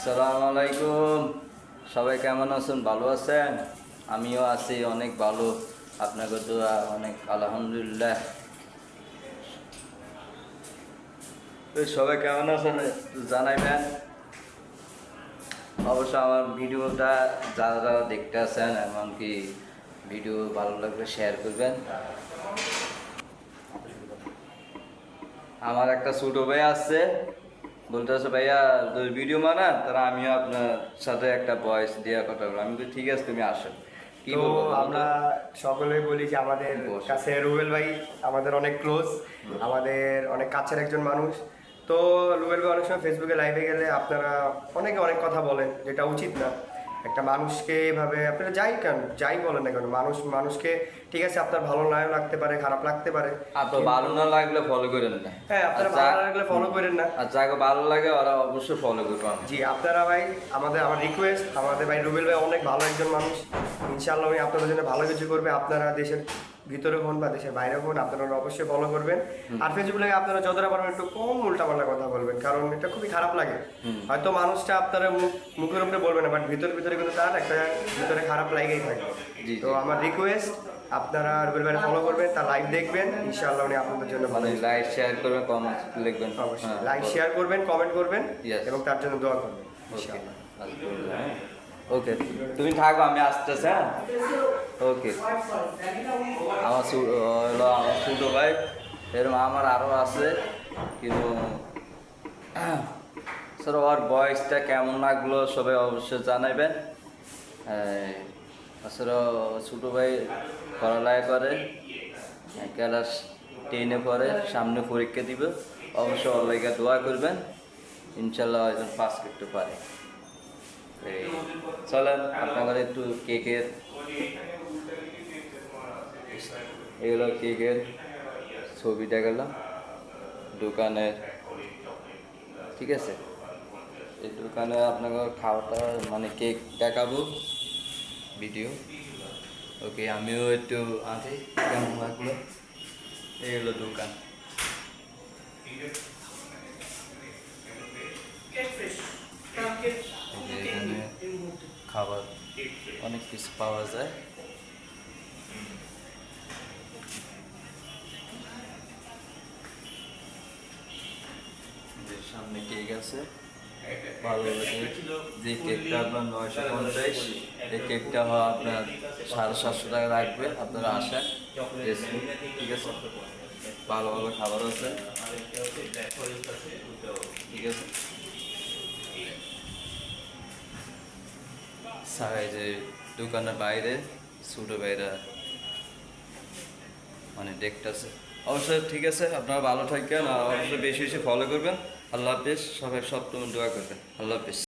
আসসালামু আলাইকুম। সবাই কেমন আছেন? ভালো আছেন? আমিও আছি অনেক ভালো, আপনাকে দোয়া অনেক আলহামদুলিল্লাহ। তো সবাই কেমন আছেন একটু জানাইবেন। অবশ্য আমার ভিডিওটা যারা যারা দেখতে আছেন, এমনকি ভিডিও ভালো লাগলে শেয়ার করবেন। আমার একটা ছোটো ভাই আছে, বলতেছে ভাইয়া যদি ভিডিও বানান তারা আমিও আপনার সাথে একটা ভয়েস দেওয়া কথা বলবো। আমি তো ঠিক আছে, তুমি আসো। কি তো বলবো বলো আমরা সকলেই বলি যে আমাদের বস। কাছে রুবেল ভাই আমাদের অনেক ক্লোজ, আমাদের অনেক কাছের একজন মানুষ। তো রুবেল ভাই অনেক সময় ফেসবুকে লাইভে গেলে আপনারা অনেকে অনেক কথা বলেন, যেটা উচিত না। একটা মানুষকে এভাবে আপনারা যাই বলেন না কেন, মানুষকে ঠিক আছে, আপনার ভালো নাও লাগতে পারে, খারাপ লাগতে পারে, আপনার ভালো না লাগলে ফলো করেন না। হ্যাঁ আপনারা আর ভালো না লাগলে ফলো করেন না। আর যাকে ভালো লাগে ওরা অবশ্যই ফলো করবে। জি আপনারা ভাই, আমার রিকোয়েস্ট, আমাদের ভাই রুবেল ভাই অনেক ভালো একজন মানুষ। ইনশাআল্লাহ উনি আপনাদের জন্য ভালো কিছু করবে। আপনারা দেশের ভিতরে হন বা দেশের বাইরে হন, আপনারা অবশ্যই ফলো করবেন। আর ফেসবুকে আপনারা যতটা পারবেন একটু কম উল্টাপাল্টা কথা বলবেন, কারণ এটা খুবই খারাপ লাগে। হয়তো মানুষটা আপনারা মুখের উপরে বলবেন না, বাট ভিতরে কিন্তু তার একটা ভিতরে খারাপ লাগেই থাকবে। জি, তো আমার রিকোয়েস্ট, আপনারা রুবেল ভাই ফলো করবেন, তার লাইভ দেখবেন, ইনশাআল্লাহ উনি আপনাদের জন্য ভালো কিছু লাইক শেয়ার করবেন, কমেন্ট লিখবেন। অবশ্যই লাইক শেয়ার করবেন, কমেন্ট করবেন Yes. এবং তার জন্য দোয়া করবেন ওকে, ইনশাআল্লাহ। ওকে, তুমি থাকো, আমি আসতেছি। হ্যাঁ, ওকে। আমার হলো আমার ছোটো ভাই, এরকম আমার আরও আছে, কিন্তু স্যার ওর বয়সটা কেমন লাগলো সবাই অবশ্যই জানাবেন। আসলে ছোটো ভাই পড়ালেখা করে, ক্লাস 10-এ পড়ে, সামনে পরীক্ষা দিবে। অবশ্যই ওর লাগা দোয়া করবেন, ইনশাল্লাহ একজন পাস করতে পারে। এই চলেন আপনাদের একটু কেকের, এগুলো কেকের ছবি দেখালাম দোকানের, ঠিক আছে? এই দোকানে আপনাকে খাওয়াটা মানে কেক দেখাবো ভিডিও। ওকে, আমিও একটু আছি কেমন লাগলো। এই হলো দোকান। এখানে খাবার অনেক কিছু পাওয়া যায়। সামনে কেক আছে ভালো লাগে। যে কেকটা আপনার 950, এই কেকটা হয় আপনার 750 টাকা রাখবে। আপনারা আসেন, ঠিক আছে? ভালো ভালো খাবার আছে, ঠিক আছে? যে দোকানের বাইরে ছোটো ভাইরা মানে দেখতেছে। অবশ্যই ঠিক আছে, আপনারা ভালো থাকেন আর অবশ্যই বেশি বেশি ফলো করবেন। আল্লাহ হাফিজ। সবাই সব দোয়া করবেন। আল্লাহ হাফিজ।